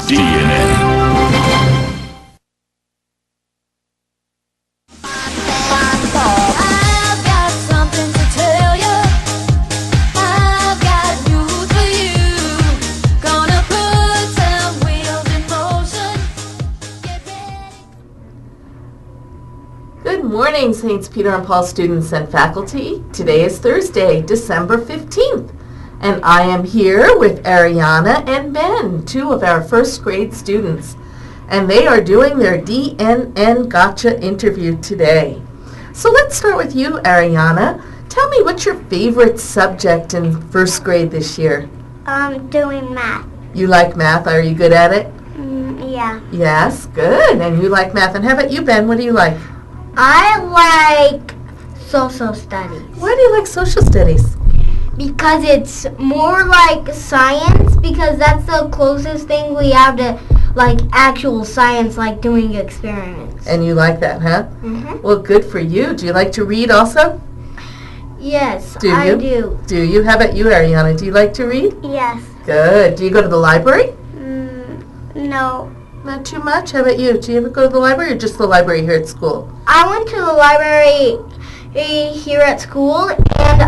DNA. I've got something to tell you. I've got news for you. Gonna put some wheels in motion. Get ready. Good morning, Saints Peter and Paul students and faculty. Today is Thursday, December 15th, and I am here with Areana and Ben, two of our first grade students, and they are doing their DNN Gotcha interview today. So let's start with you, Areana. Tell me, what's your favorite subject in first grade this year? Doing math. You like math? Are you good at it? Yeah. Yes, good. And you like math. And how about you, Ben? What do you like? I like social studies Why do you like social studies? because it's more like science, because that's the closest thing we have to like actual science, like doing experiments. And you like that, huh? Mm-hmm. Well, good for you. Do you like to read also? Yes, Do I you? do. Do you? How about you, Ariana? Do you like to read? Yes. Good. Do you go to the library? No. Not too much. How about you? Do you ever go to the library or just the library here at school? I went to the library here at school, and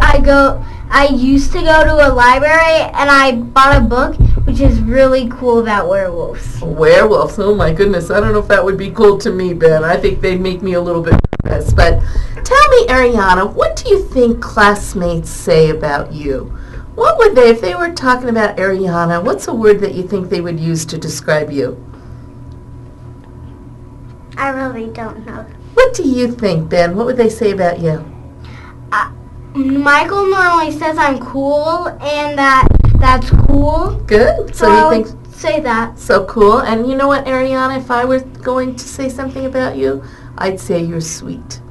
I used to go to a library, and I bought a book which is really cool about werewolves. Werewolves. Oh, my goodness. I don't know if that would be cool to me, Ben. I think they'd make me a little bit nervous. But tell me, Ariana, what do you think classmates say about you? What would they, if they were talking about Ariana, what's a word that you think they would use to describe you? I really don't know. What do you think, Ben? What would they say about you? Michael normally says I'm cool, and that's cool. Good. So So I you would think say that. so cool. And you know what, Ariana, if I were going to say something about you, I'd say you're sweet.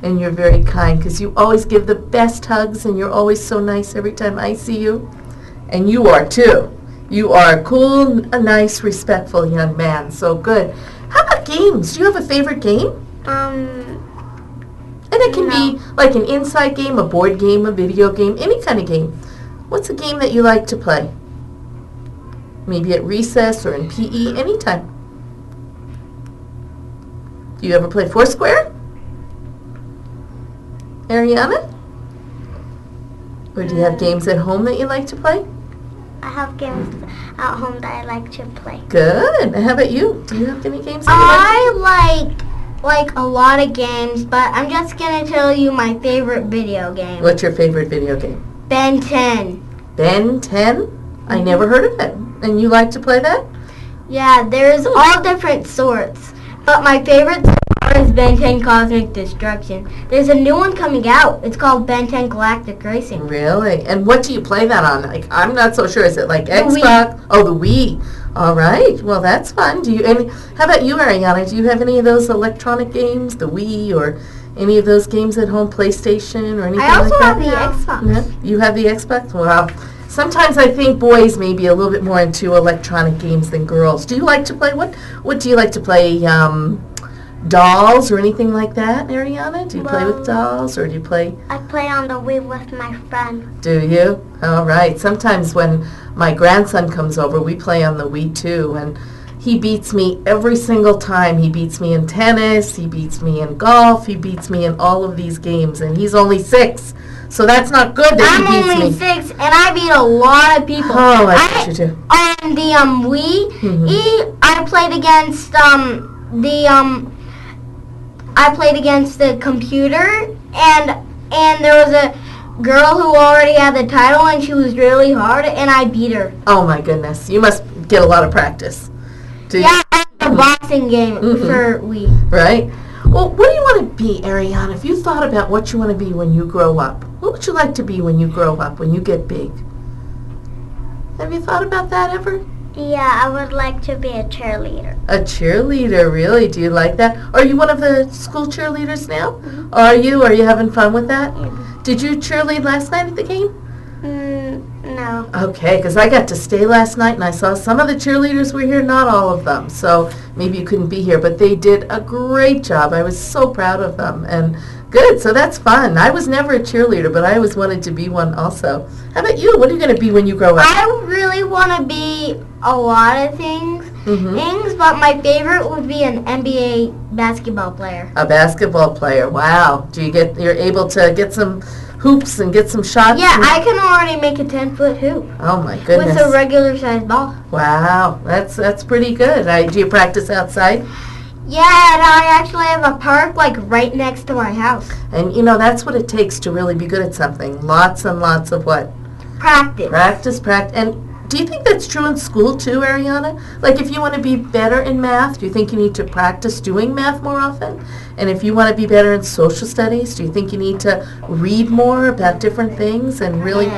And you're very kind because you always give the best hugs and you're always so nice every time I see you. And you are too. You are a cool, a nice, respectful young man. So good. How about games? Do you have a favorite game? And it can be like an inside game, a board game, a video game, any kind of game. What's a game that you like to play? Maybe at recess or in PE, anytime. Do you ever play Foursquare? Ariana? Or do you have games at home that you like to play? I have games at home that I like to play. Good. And how about you? Do you have any games that you like to play? I like a lot of games, but I'm just gonna tell you my favorite video game. What's your favorite video game? Ben 10. Ben 10? I never heard of it. And you like to play that? Yeah, there's all different sorts, but my favorite so far is Ben 10 Cosmic Destruction. There's a new one coming out. It's called Ben 10 Galactic Racing. Really? And what do you play that on? Like, I'm not so sure. Is it like Wii. Xbox? Oh, the Wii. All right. Well, that's fun. Do you? How about you, Ariana? Do you have any of those electronic games, the Wii, or any of those games at home, PlayStation, or anything I also like that? have the Xbox. Yeah? You have the Xbox? Wow. Sometimes I think boys may be a little bit more into electronic games than girls. Do you like to play? What do you like to play? Dolls or anything like that, Ariana? Do you play with dolls, or do you play? I play on the Wii with my friend. Do you? All right. Sometimes when my grandson comes over, we play on the Wii too, and he beats me every single time. He beats me in tennis, he beats me in golf, he beats me in all of these games, and he's only 6. So that's not good that he beats I'm only me. 6, and I beat a lot of people. Oh, I bet you do. On the Wii, I played against I played against the computer, and there was a girl who already had the title, and she was really hard, and I beat her. Oh my goodness. You must get a lot of practice. Do you? Yeah, a boxing game for Wii. Right? Well, what do you want to be, Ariana? If you thought about what you want to be when you grow up, what would you like to be when you grow up, when you get big? Have you thought about that ever? Yeah, I would like to be a cheerleader. A cheerleader, really? Do you like that? Are you one of the school cheerleaders now? Are you? Are you having fun with that? Did you cheerlead last night at the game? No. Okay, because I got to stay last night and I saw some of the cheerleaders were here, not all of them. So maybe you couldn't be here, but they did a great job. I was so proud of them. And good, so that's fun. I was never a cheerleader, but I always wanted to be one also. How about you? What are you going to be when you grow up? I really want to be a lot of things, things, but my favorite would be an NBA basketball player. A basketball player. Wow. You're able to get some hoops and get some shots? Yeah, I can already make a 10-foot hoop. Oh my goodness. With a regular sized ball. Wow. That's pretty good. Do you practice outside? Yeah, and I actually have a park like right next to my house. And that's what it takes to really be good at something. Lots and lots of what? Practice. Practice. And do you think that's true in school too, Areana? Like if you want to be better in math, do you think you need to practice doing math more often? And if you want to be better in social studies, do you think you need to read more about different things and really?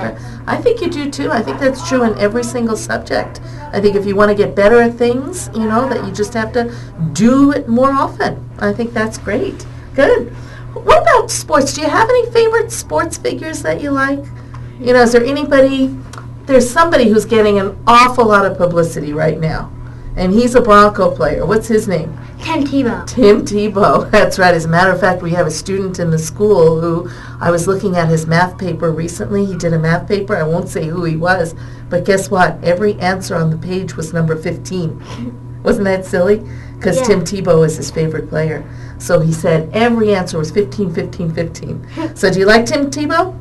I think you do too. I think that's true in every single subject. I think if you want to get better at things, that you just have to do it more often. I think that's great. Good. What about sports? Do you have any favorite sports figures that you like? Is there anybody? There's somebody who's getting an awful lot of publicity right now, and he's a Bronco player. What's his name? Tim Tebow. Tim Tebow. That's right. As a matter of fact, we have a student in the school who I was looking at his math paper recently. He did a math paper. I won't say who he was, but guess what? Every answer on the page was number 15. Wasn't that silly? Because Tim Tebow is his favorite player. So he said every answer was 15, 15, 15. So do you like Tim Tebow?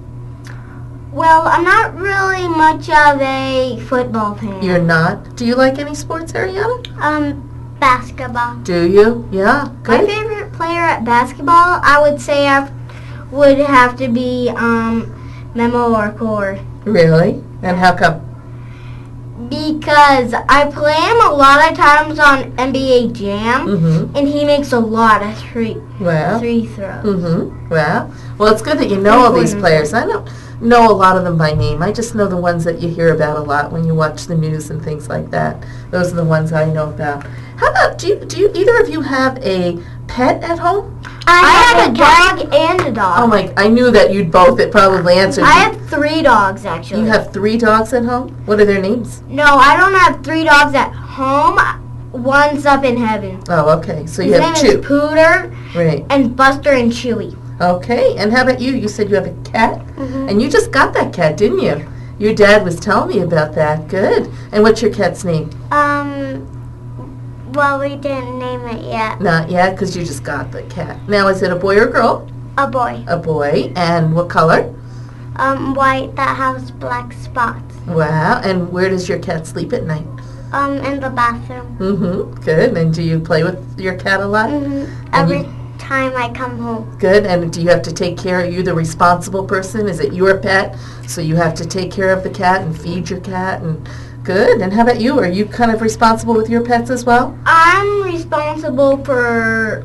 Well, I'm not really much of a football fan. You're not? Do you like any sports, Areana? Basketball. Do you? Yeah. Good. My favorite player at basketball, I would say would have to be Memo Orkor. Really? And how come? Because I play him a lot of times on NBA Jam, and he makes a lot of free throws. Well, it's good that you know all these players. I don't know a lot of them by name. I just know the ones that you hear about a lot when you watch the news and things like that. Those are the ones I know about. How about, do you either of you have a pet at home? I have a dog and a dog. Oh my, I knew that you'd both probably answered. I have 3 dogs, actually. You have 3 dogs at home? What are their names? No, I don't have 3 dogs at home. One's up in heaven. Oh, okay. So you His have name 2. Is Pooter, right. And Buster and Chewy. Okay, and how about you? You said you have a cat? And you just got that cat, didn't you? Your dad was telling me about that. Good. And what's your cat's name? Well, we didn't name it yet. Not yet, because you just got the cat. Now, is it a boy or girl? A boy. A boy. And what color? White that has black spots. Wow. And where does your cat sleep at night? In the bathroom. Good. And do you play with your cat a lot? Every time I come home. Good. And do you have to take care? Are you the responsible person? Is it your pet? So you have to take care of the cat and feed your cat and... Good. And how about you? Are you kind of responsible with your pets as well? I'm responsible for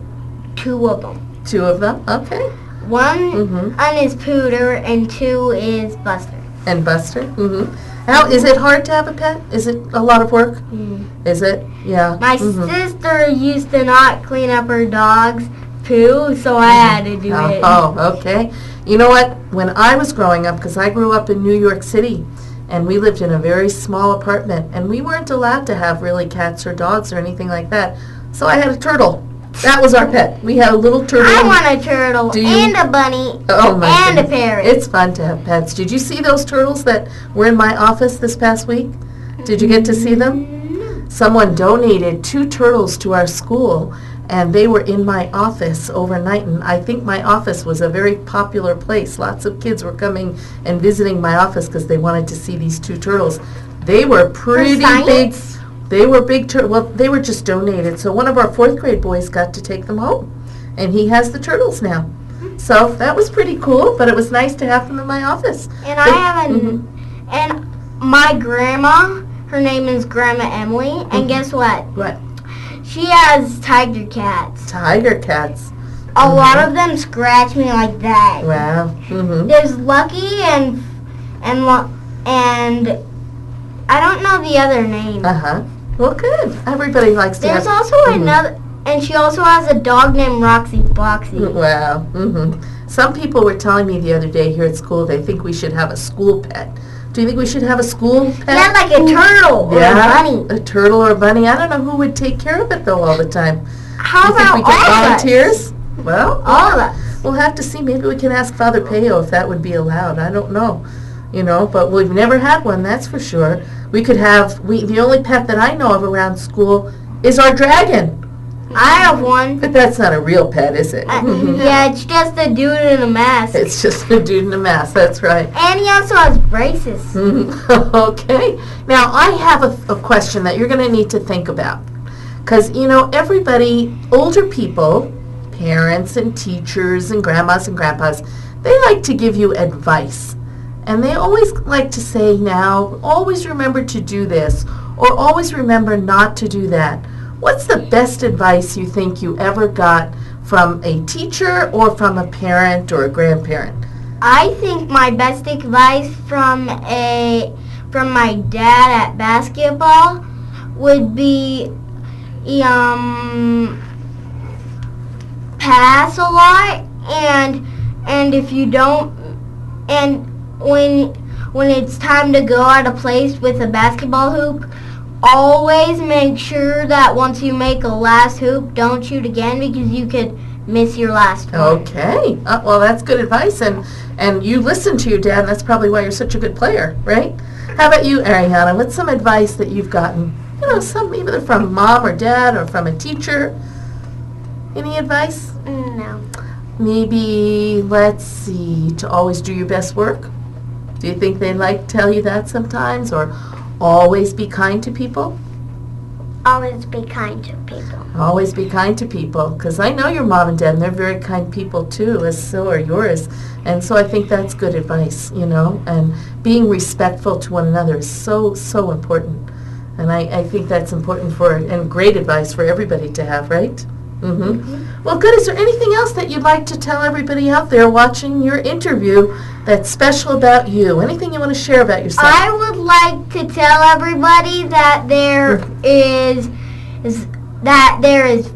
2 of them. 2 of them? Okay. One is Pooter and 2 is Buster. And Buster? How is it hard to have a pet? Is it a lot of work? Is it? Yeah. My sister used to not clean up her dog's poo, so I had to do it. Oh, okay. You know what? When I was growing up, because I grew up in New York City, and we lived in a very small apartment, and we weren't allowed to have really cats or dogs or anything like that. So I had a turtle. That was our pet. We had a little turtle. I want a turtle and a bunny and a parrot. It's fun to have pets. Did you see those turtles that were in my office this past week? Did you get to see them? Someone donated 2 turtles to our school, and they were in my office overnight, and I think my office was a very popular place. Lots of kids were coming and visiting my office because they wanted to see these 2 turtles. They were pretty big. They were big turtles. Well, they were just donated, so one of our 4th grade boys got to take them home, and he has the turtles now. So that was pretty cool, but it was nice to have them in my office. And I have and my grandma, her name is Grandma Emily, and guess what? What? She has tiger cats. Tiger cats. A lot of them scratch me like that. Wow. There's Lucky and I don't know the other name. Well, good. Everybody likes to have... There's also another, and she also has a dog named Roxy Floxy. Wow. Some people were telling me the other day here at school they think we should have a school pet. Do you think we should have a school pet? Yeah, like a turtle or a bunny. A turtle or a bunny. I don't know who would take care of it, though, all the time. How about think we get all volunteers? of us? Well, all of us. We'll have to see. Maybe we can ask Father Peo if that would be allowed. I don't know. But we've never had one, that's for sure. We could have, the only pet that I know of around school is our dragon. I have one. But that's not a real pet, is it? Yeah, it's just a dude in a mask. It's just a dude in a mask, that's right. And he also has braces. Okay. Now, I have a question that you're going to need to think about. Because, everybody, older people, parents and teachers and grandmas and grandpas, they like to give you advice. And they always like to say now, always remember to do this, or always remember not to do that. What's the best advice you think you ever got from a teacher or from a parent or a grandparent? I think my best advice from my dad at basketball would be pass a lot, and if you don't, and when it's time to go out of place with a basketball hoop, always make sure that once you make a last hoop, don't shoot again, because you could miss your last one. Okay. Well, that's good advice, and you listen to your dad, and that's probably why you're such a good player, right? How about you, Areana? What's some advice that you've gotten? Some either from mom or dad or from a teacher. Any advice? No. Maybe, let's see, to always do your best work? Do you think they tell you that sometimes? Or always be kind to people? Always be kind to people. Always be kind to people, because I know your mom and dad, and they're very kind people too, as so are yours. And so I think that's good advice, and being respectful to one another is so, so important. And I think that's important and great advice for everybody to have, right? Mm-hmm. Well, good. Is there anything else that you'd like to tell everybody out there watching your interview that's special about you? Anything you want to share about yourself? I would like to tell everybody that there is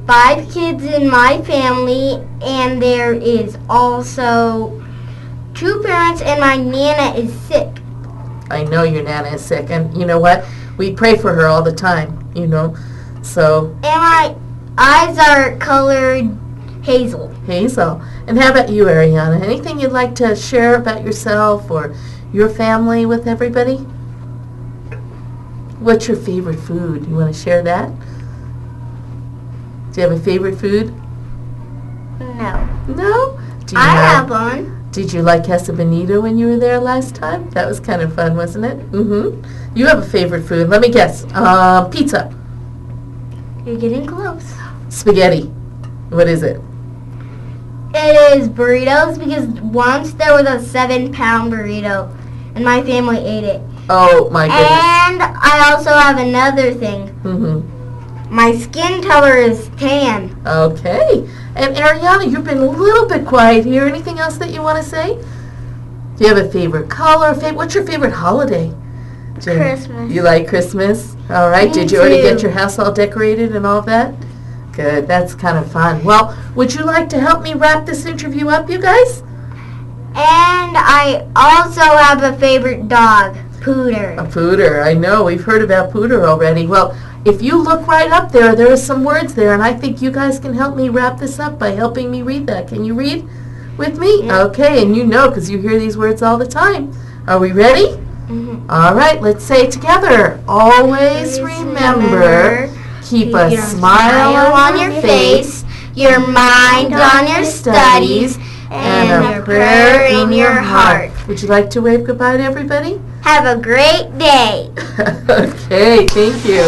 5 kids in my family, and there is also 2 parents, and my Nana is sick. I know your Nana is sick, and you know what? We pray for her all the time, so. And my eyes are colored hazel. Hazel. And how about you, Areana? Anything you'd like to share about yourself or your family with everybody? What's your favorite food? You want to share that? Do you have a favorite food? No. No? I have one. Did you like Casa Bonita when you were there last time? That was kind of fun, wasn't it? Mm-hmm. You have a favorite food. Let me guess. Pizza. You're getting close. Spaghetti. What is it? It is burritos, because once there was a 7-pound burrito, and my family ate it. Oh, my goodness. And I also have another thing. Mm-hmm. My skin color is tan. Okay. And Areana, you've been a little bit quiet here. Anything else that you want to say? Do you have a favorite color? What's your favorite holiday? Christmas. You like Christmas? All right. Me Did you already too. get your house all decorated and all of that? Good. That's kind of fun. Well, would you like to help me wrap this interview up, you guys? And I also have a favorite dog, Pooter. A pooter. I know. We've heard about pooter already. Well, if you look right up there, there are some words there, and I think you guys can help me wrap this up by helping me read that. Can you read with me? Yeah. Okay, and you know because you hear these words all the time. Are we ready? Mm-hmm. All right, let's say it together. Always remember, keep a smile on your face, your mind on your studies, and a prayer in your heart. Would you like to wave goodbye to everybody? Have a great day. Okay, thank you.